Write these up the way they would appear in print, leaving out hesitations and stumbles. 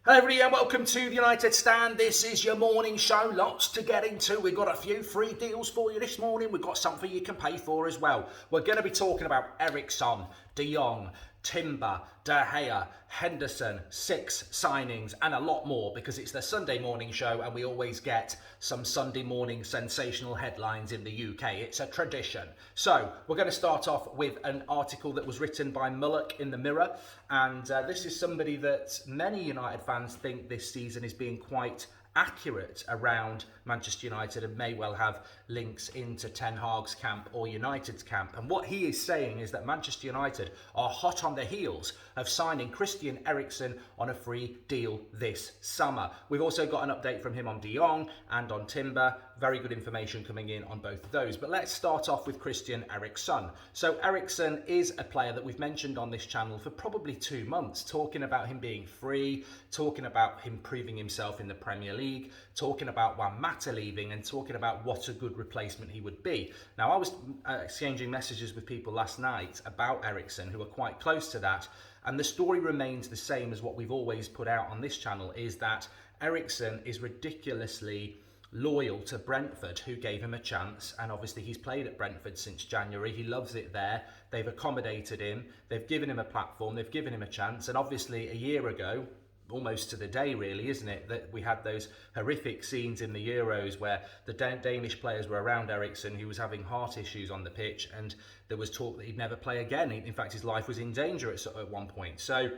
Hello everybody and welcome to the United Stand. This is your morning show. Lots to get into. We've got a few free deals for you this morning. We've got something you can pay for as well. We're going to be talking about Eriksen, Jong, Timber, De Gea, Henderson, 6 signings and a lot more because it's the Sunday morning show and we always get some Sunday morning sensational headlines in the UK. It's a tradition. So we're going to start off with an article that was written by Mullock in the Mirror, and this is somebody that many United fans think this season is being quite accurate around Manchester United and may well have links into Ten Hag's camp or United's camp. And what he is saying is that Manchester United are hot on the heels of signing Christian Eriksen on a free deal this summer. We've also got an update from him on Jong and on Timber. Very good information coming in on both of those. But let's start off with Christian Eriksen. So Eriksen is a player that we've mentioned on this channel for probably 2 months, talking about him being free, talking about him proving himself in the Premier League, talking about Juan Mata leaving and talking about what a good replacement he would be. Now, I was exchanging messages with people last night about Eriksen who are quite close to that, and the story remains the same as what we've always put out on this channel, is that Eriksen is ridiculously loyal to Brentford, who gave him a chance, and obviously he's played at Brentford since January. He loves it there. They've accommodated him, they've given him a platform, they've given him a chance, and obviously a year ago, almost to the day really, isn't it, that we had those horrific scenes in the Euros where the Danish players were around Eriksen. He was having heart issues on the pitch and there was talk that he'd never play again. In fact, his life was in danger at one point. So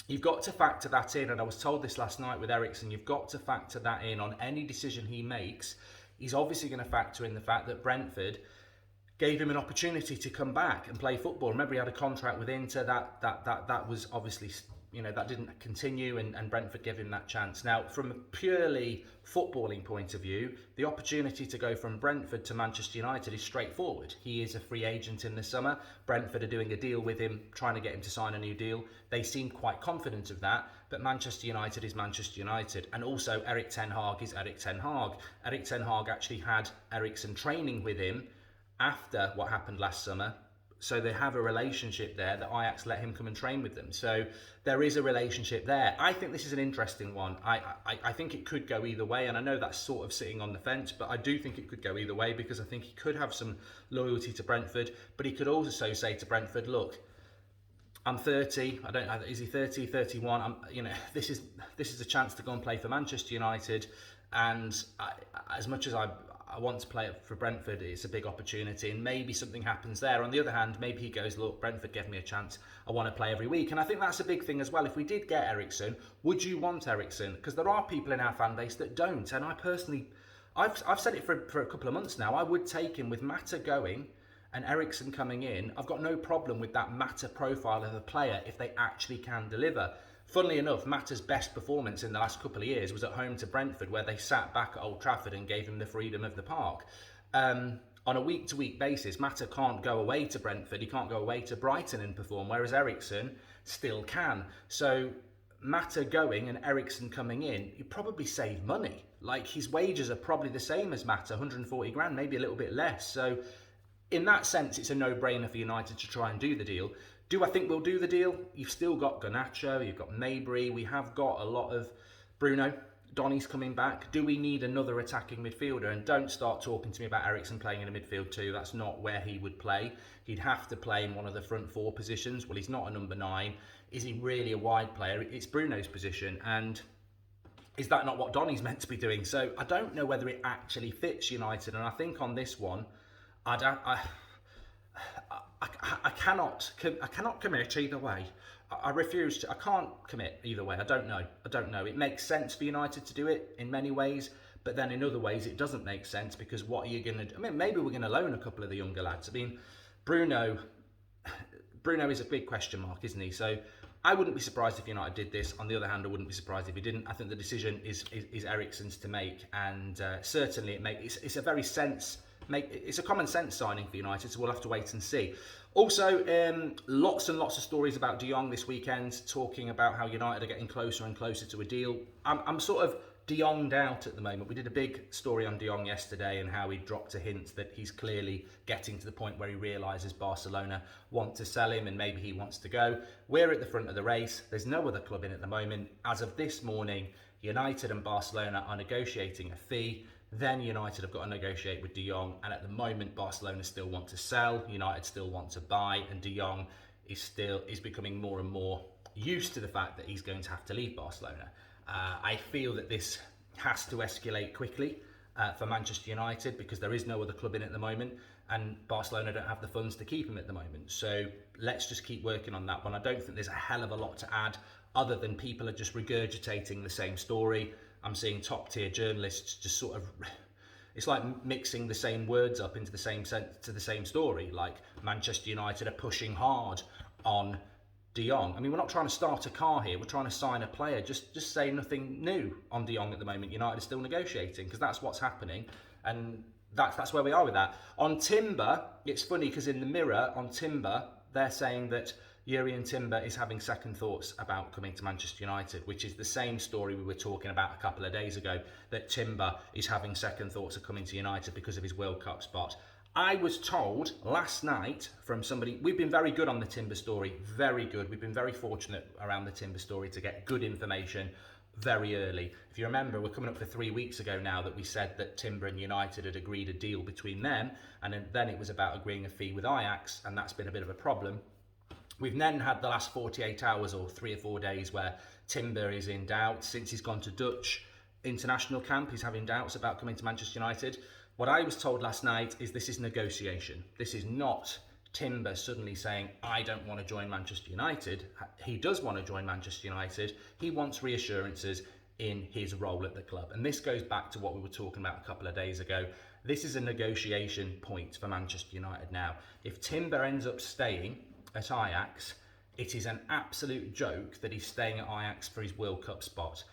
you've got to factor that in, and I was told this last night with Eriksen, you've got to factor that in on any decision he makes. He's obviously going to factor in the fact that Brentford gave him an opportunity to come back and play football. Remember, he had a contract with Inter that was obviously, you know, that didn't continue, and Brentford gave him that chance. Now, from a purely footballing point of view, the opportunity to go from Brentford to Manchester United is straightforward. He is a free agent in the summer. Brentford are doing a deal with him, trying to get him to sign a new deal. They seem quite confident of that, but Manchester United is Manchester United. And also, Erik Ten Hag is Erik Ten Hag. Erik Ten Hag actually had Eriksen training with him after what happened last summer. So they have a relationship there that Ajax let him come and train with them. So there is a relationship there. I think this is an interesting one. I think it could go either way. And I know that's sort of sitting on the fence, but I do think it could go either way because I think he could have some loyalty to Brentford. But he could also say to Brentford, look, I'm 30. I don't know. Is he 30, 31? This is a chance to go and play for Manchester United. And as much as I want to play for Brentford, it's a big opportunity, and maybe something happens there. On the other hand, maybe he goes, look, Brentford gave me a chance, I want to play every week. And I think that's a big thing as well. If we did get Eriksen, would you want Eriksen? Because there are people in our fan base that don't, and I personally, I've said it for a couple of months now, I would take him with Mata going and Eriksen coming in. I've got no problem with that Mata profile of a player if they actually can deliver. Funnily enough, Mata's best performance in the last couple of years was at home to Brentford, where they sat back at Old Trafford and gave him the freedom of the park. On a week-to-week basis, Mata can't go away to Brentford, he can't go away to Brighton and perform, whereas Eriksen still can. So Mata going and Eriksen coming in, you probably save money. Like, his wages are probably the same as Mata, 140 grand, maybe a little bit less. So in that sense, it's a no-brainer for United to try and do the deal. Do I think we'll do the deal? You've still got Garnacho, you've got Mabry, we have got a lot of Bruno. Donny's coming back. Do we need another attacking midfielder? And don't start talking to me about Eriksen playing in a midfield too. That's not where he would play. He'd have to play in one of the front 4 positions. Well, he's not a number 9. Is he really a wide player? It's Bruno's position. And is that not what Donny's meant to be doing? So I don't know whether it actually fits United. And I think on this one, I cannot commit either way. I refuse to. I can't commit either way. I don't know. It makes sense for United to do it in many ways, but then in other ways it doesn't make sense, because what are you going to do? I mean, maybe we're going to loan a couple of the younger lads. I mean, Bruno is a big question mark, isn't he? So I wouldn't be surprised if United did this. On the other hand, I wouldn't be surprised if he didn't. I think the decision is Eriksen's to make, and certainly it's a very it's a common sense signing for United, so we'll have to wait and see. Also, lots and lots of stories about Jong this weekend, talking about how United are getting closer and closer to a deal. I'm sort of De Jong out at the moment. We did a big story on De Jong yesterday and how he dropped a hint that he's clearly getting to the point where he realises Barcelona want to sell him and maybe he wants to go. We're at the front of the race. There's no other club in at the moment. As of this morning, United and Barcelona are negotiating a fee. Then United have got to negotiate with De Jong, and at the moment Barcelona still want to sell, United still want to buy, and De Jong is becoming more and more used to the fact that he's going to have to leave Barcelona. I feel that this has to escalate quickly for Manchester United because there is no other club in at the moment, and Barcelona don't have the funds to keep him at the moment. So let's just keep working on that one. I don't think there's a hell of a lot to add other than people are just regurgitating the same story. I'm seeing top tier journalists just sort of, it's like mixing the same words up into the same to the same story. Like Manchester United are pushing hard on De Jong. I mean, we're not trying to start a car here. We're trying to sign a player. Just say nothing new on De Jong at the moment. United are still negotiating because that's what's happening, and that's where we are with that. On Timber, it's funny because in the Mirror on Timber, they're saying that Jurrien Timber is having second thoughts about coming to Manchester United, which is the same story we were talking about a couple of days ago, that Timber is having second thoughts of coming to United because of his World Cup spot. I was told last night from somebody, we've been very good on the Timber story, very good. We've been very fortunate around the Timber story to get good information very early. If you remember, we're coming up for 3 weeks ago now that we said that Timber and United had agreed a deal between them, and then it was about agreeing a fee with Ajax, and that's been a bit of a problem. We've then had the last 48 hours or 3 or 4 days where Timber is in doubt. Since he's gone to Dutch international camp, he's having doubts about coming to Manchester United. What I was told last night is this is negotiation. This is not Timber suddenly saying, I don't want to join Manchester United. He does want to join Manchester United. He wants reassurances in his role at the club. And this goes back to what we were talking about a couple of days ago. This is a negotiation point for Manchester United now. If Timber ends up staying at Ajax, it is an absolute joke that he's staying at Ajax for his World Cup spot.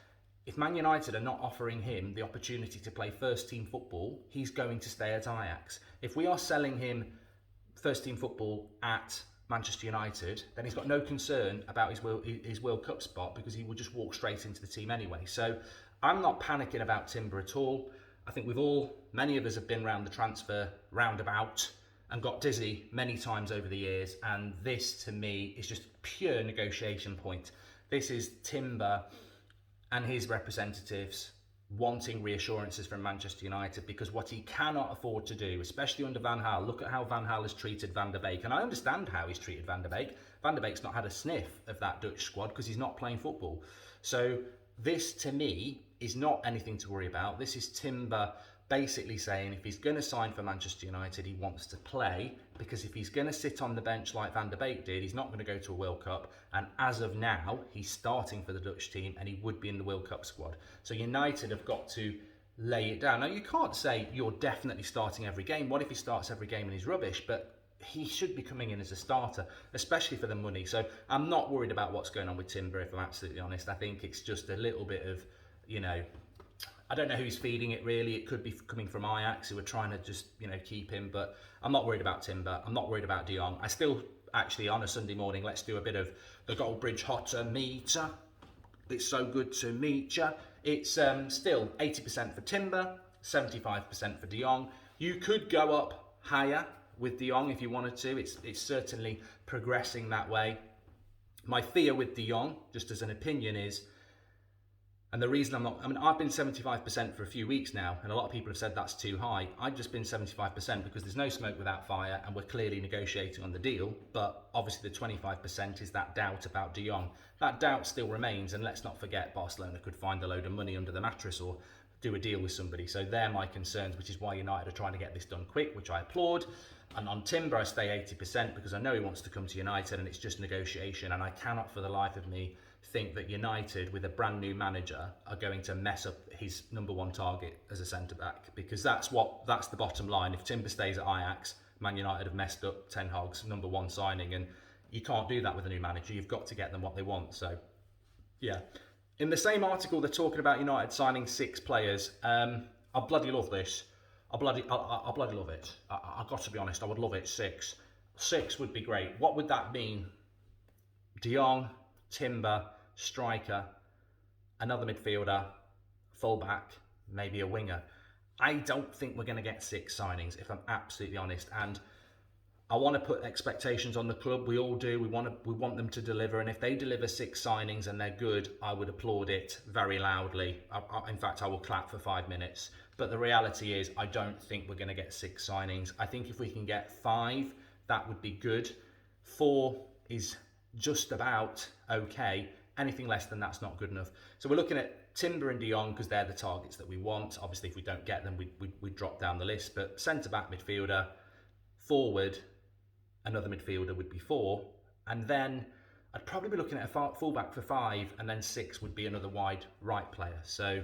If Man United are not offering him the opportunity to play first team football, he's going to stay at Ajax. If we are selling him first team football at Manchester United, then he's got no concern about his World Cup spot because he will just walk straight into the team anyway. So I'm not panicking about Timber at all. I think many of us have been around the transfer roundabout and got dizzy many times over the years, and this to me is just pure negotiation point. This is Timber and his representatives wanting reassurances from Manchester United, because what he cannot afford to do, especially under Van Gaal, look at how Van Gaal has treated Van der Beek, and I understand how he's treated Van der Beek. Van der Beek's not had a sniff of that Dutch squad because he's not playing football. So this to me is not anything to worry about. This is Timber basically saying if he's going to sign for Manchester United, he wants to play, because if he's going to sit on the bench like Van der Beek did, he's not going to go to a World Cup. And as of now, he's starting for the Dutch team and he would be in the World Cup squad. So United have got to lay it down. Now, you can't say you're definitely starting every game. What if he starts every game and he's rubbish? But he should be coming in as a starter, especially for the money. So I'm not worried about what's going on with Timber, if I'm absolutely honest. I think it's just a little bit of, I don't know who's feeding it really. It could be coming from Ajax, who are trying to just, keep him. But I'm not worried about Timber. I'm not worried about De Jong. I still, actually, on a Sunday morning, let's do a bit of the Goldbridge Hotter meter. It's so good to meet ya. It's still 80% for Timber, 75% for De Jong. You could go up higher with De Jong if you wanted to. It's certainly progressing that way. My fear with De Jong, just as an opinion, is, and the reason I've been 75% for a few weeks now, and a lot of people have said that's too high. I've just been 75% because there's no smoke without fire, and we're clearly negotiating on the deal. But obviously the 25% is that doubt about De Jong. That doubt still remains, and let's not forget Barcelona could find a load of money under the mattress or do a deal with somebody. So they're my concerns, which is why United are trying to get this done quick, which I applaud. And on Timber, I stay 80% because I know he wants to come to United, and it's just negotiation. And I cannot for the life of me think that United, with a brand new manager, are going to mess up his number one target as a centre-back, because that's the bottom line. If Timber stays at Ajax, Man United have messed up Ten Hag's number one signing, and you can't do that with a new manager. You've got to get them what they want. So, yeah. In the same article, they're talking about United signing 6 players. I bloody love this. I bloody love it. I've got to be honest, I would love it. 6. 6 would be great. What would that mean? De Jong, Timber, striker, another midfielder, fullback, maybe a winger. I don't think we're going to get 6 signings, if I'm absolutely honest. And I want to put expectations on the club. We all do. We want them to deliver. And if they deliver 6 signings and they're good, I would applaud it very loudly. In fact, I will clap for 5 minutes. But the reality is, I don't think we're going to get 6 signings. I think if we can get 5, that would be good. 4 is just about okay. Anything less than that's not good enough. So we're looking at Timber and De Jong because they're the targets that we want. Obviously, if we don't get them, we drop down the list. But centre-back, midfielder, forward, another midfielder would be 4. And then I'd probably be looking at a fullback for 5, and then 6 would be another wide right player. So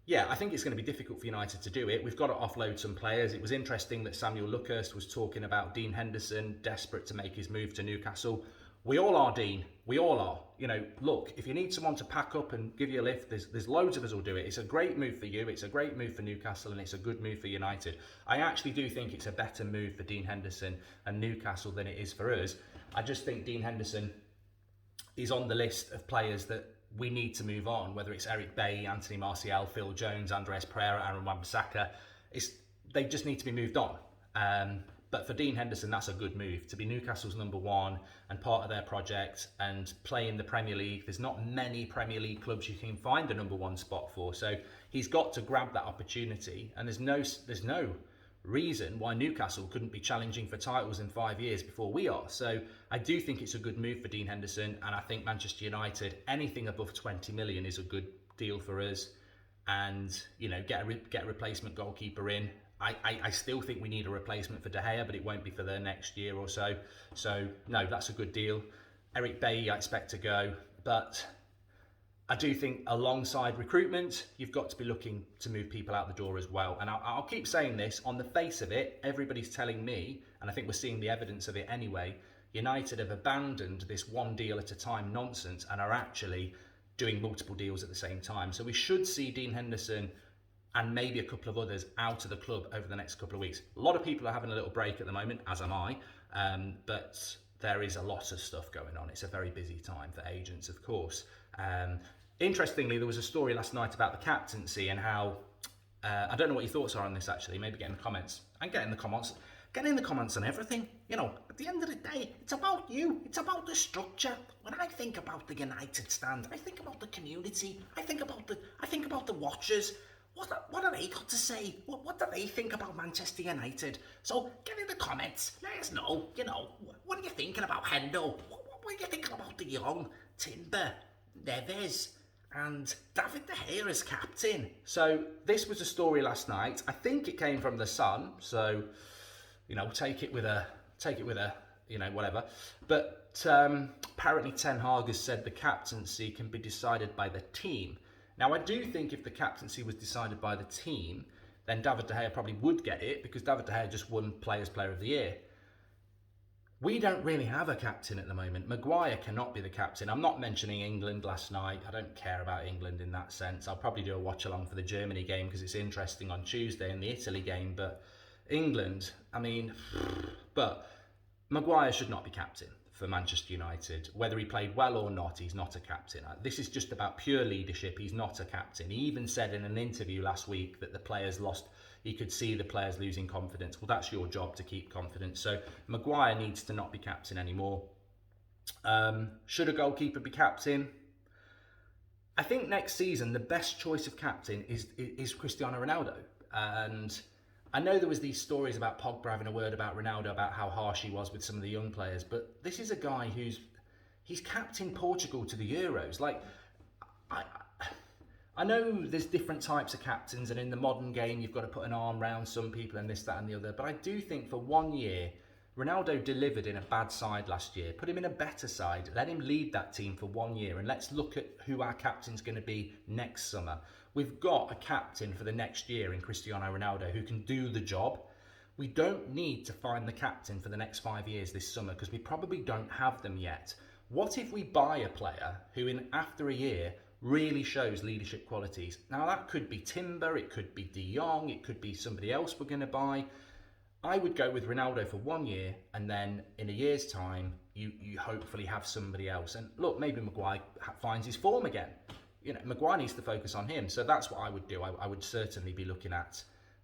yeah, I think it's going to be difficult for United to do it. We've got to offload some players. It was interesting that Samuel Lucas was talking about Dean Henderson, desperate to make his move to Newcastle. We all are, Dean. We all are. You know, look, if you need someone to pack up and give you a lift, there's loads of us will do it. It's a great move for you. It's a great move for Newcastle, and it's a good move for United. I actually do think it's a better move for Dean Henderson and Newcastle than it is for us. I just think Dean Henderson is on the list of players that we need to move on, whether it's Eric Bailly, Anthony Martial, Phil Jones, Andres Pereira, Aaron Wan-Bissaka. They just need to be moved on. But for Dean Henderson, that's a good move. To be Newcastle's number 1 and part of their project and play in the Premier League. There's not many Premier League clubs you can find a number 1 spot for. So he's got to grab that opportunity. And there's no reason why Newcastle couldn't be challenging for titles in 5 years before we are. So I do think it's a good move for Dean Henderson. And I think Manchester United, anything above 20 million is a good deal for us. And, you know, get a replacement goalkeeper in. I still think we need a replacement for De Gea, but it won't be for the next year or so. So, no, that's a good deal. Eric Bailly, I expect to go. But I do think alongside recruitment, you've got to be looking to move people out the door as well. And I'll keep saying this. On the face of it, everybody's telling me, and I think we're seeing the evidence of it anyway, United have abandoned this one deal at a time nonsense and are actually doing multiple deals at the same time. So we should see Dean Henderson and maybe a couple of others out of the club over the next couple of weeks. A lot of people are having a little break at the moment, as am I, but there is a lot of stuff going on. It's a very busy time for agents, of course. Interestingly, there was a story last night about the captaincy and how, I don't know what your thoughts are on this actually, maybe get in the comments, and get in the comments on everything. You know, at the end of the day, it's about you. It's about the structure. When I think about the United stand, I think about the community. I think about the watchers. What do they got to say? What do they think about Manchester United? So get in the comments. Let us know. You know, what are you thinking about Hendo? What are you thinking about De Jong, Timber, Neves, and David De Gea as captain? So this was a story last night. I think it came from the Sun. So, you know, take it with a you know, whatever. But apparently Ten Hag has said the captaincy can be decided by the team. Now, I do think if the captaincy was decided by the team, then David De Gea probably would get it because David De Gea just won Players' Player of the Year. We don't really have a captain at the moment. Maguire cannot be the captain. I'm not mentioning England last night. I don't care about England in that sense. I'll probably do a watch-along for the Germany game because it's interesting on Tuesday and the Italy game. But England, I mean, but Maguire should not be captain for Manchester United. Whether he played well or not, he's not a captain. This is just about pure leadership. He's not a captain. He even said in an interview last week that the players lost, he could see the players losing confidence. Well, that's your job to keep confidence. So Maguire needs to not be captain anymore. Should a goalkeeper be captain? I think next season, the best choice of captain is Cristiano Ronaldo. And I know there was these stories about Pogba having a word about Ronaldo, about how harsh he was with some of the young players, but this is a guy he's captained Portugal to the Euros. Like, I know there's different types of captains, and in the modern game, you've got to put an arm around some people and this, that, and the other. But I do think for 1 year, Ronaldo delivered in a bad side last year. Put him in a better side. Let him lead that team for 1 year, and let's look at who our captain's going to be next summer. We've got a captain for the next year in Cristiano Ronaldo who can do the job. We don't need to find the captain for the next 5 years this summer because we probably don't have them yet. What if we buy a player who after a year really shows leadership qualities? Now that could be Timber, it could be De Jong, it could be somebody else we're going to buy. I would go with Ronaldo for 1 year, and then in a year's time, you hopefully have somebody else. And look, maybe Maguire finds his form again. Maguire needs to focus on him. So that's what I would do. I would certainly be looking at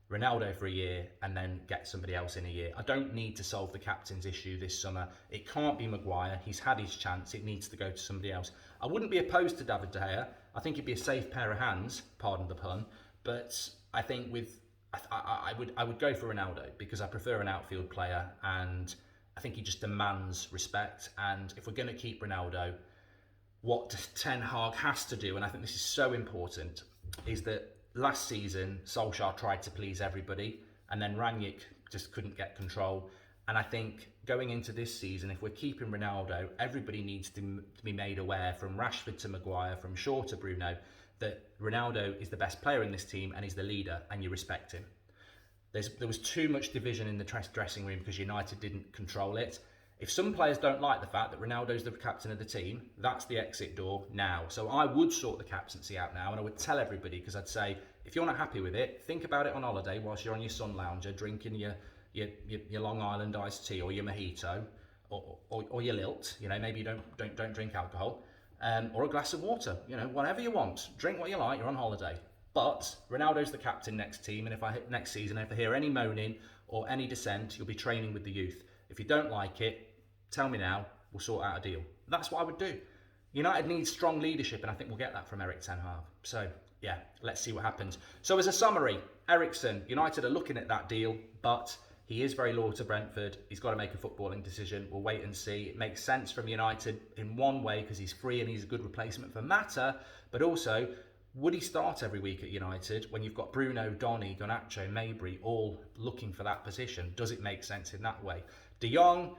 Ronaldo for a year and then get somebody else in a year. I don't need to solve the captain's issue this summer. It can't be Maguire. He's had his chance. It needs to go to somebody else. I wouldn't be opposed to David De Gea. I think it'd be a safe pair of hands, pardon the pun. But I think I would go for Ronaldo because I prefer an outfield player, and I think he just demands respect. And if we're going to keep Ronaldo, what Ten Hag has to do, and I think this is so important, is that last season Solskjaer tried to please everybody, and then Rangnick just couldn't get control. And I think going into this season, if we're keeping Ronaldo, everybody needs to be made aware, from Rashford to Maguire, from Shaw to Bruno, that Ronaldo is the best player in this team and he's the leader, and you respect him. There was too much division in the dressing room because United didn't control it. If some players don't like the fact that Ronaldo's the captain of the team, that's the exit door now. So I would sort the captaincy out now, and I would tell everybody, because I'd say, if you're not happy with it, think about it on holiday whilst you're on your sun lounger drinking your Long Island iced tea or your mojito or your lilt. Maybe you don't drink alcohol, or a glass of water. Whatever you want, drink what you like. You're on holiday. But Ronaldo's the captain next team, and next season, if I hear any moaning or any dissent, you'll be training with the youth. If you don't like it, tell me now, we'll sort out a deal. That's what I would do. United needs strong leadership, and I think we'll get that from Erik ten Hag. So, yeah, let's see what happens. So as a summary, Eriksen, United are looking at that deal, but he is very loyal to Brentford. He's got to make a footballing decision. We'll wait and see. It makes sense from United in one way because he's free and he's a good replacement for Mata, but also, would he start every week at United when you've got Bruno, Donny, Garnacho, Mabry all looking for that position? Does it make sense in that way? De Jong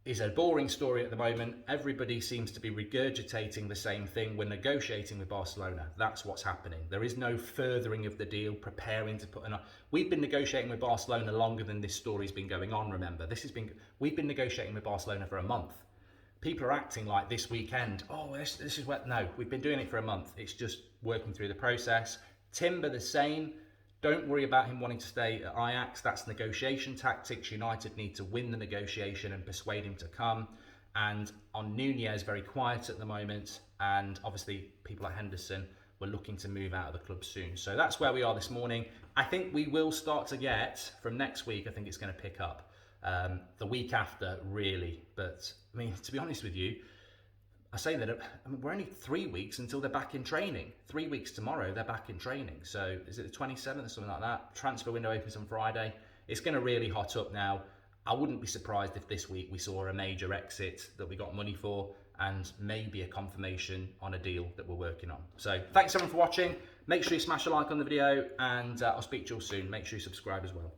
is a boring story at the moment. Everybody seems to be regurgitating the same thing. We're negotiating with Barcelona. That's what's happening. There is no furthering of the deal, preparing to put an... We've been negotiating with Barcelona longer than this story's been going on, remember. We've been negotiating with Barcelona for a month. People are acting like this weekend, this is what... No, we've been doing it for a month. It's just working through the process. Timber the same. Don't worry about him wanting to stay at Ajax. That's negotiation tactics. United need to win the negotiation and persuade him to come. And on Nunez, very quiet at the moment. And obviously, people like Henderson were looking to move out of the club soon. So that's where we are this morning. I think we will start to get, from next week, I think it's going to pick up. The week after, really. But, to be honest with you, I say that we're only 3 weeks until they're back in training. 3 weeks tomorrow, they're back in training. So is it the 27th or something like that? Transfer window opens on Friday. It's going to really hot up now. I wouldn't be surprised if this week we saw a major exit that we got money for, and maybe a confirmation on a deal that we're working on. So thanks everyone for watching. Make sure you smash a like on the video, and I'll speak to you all soon. Make sure you subscribe as well.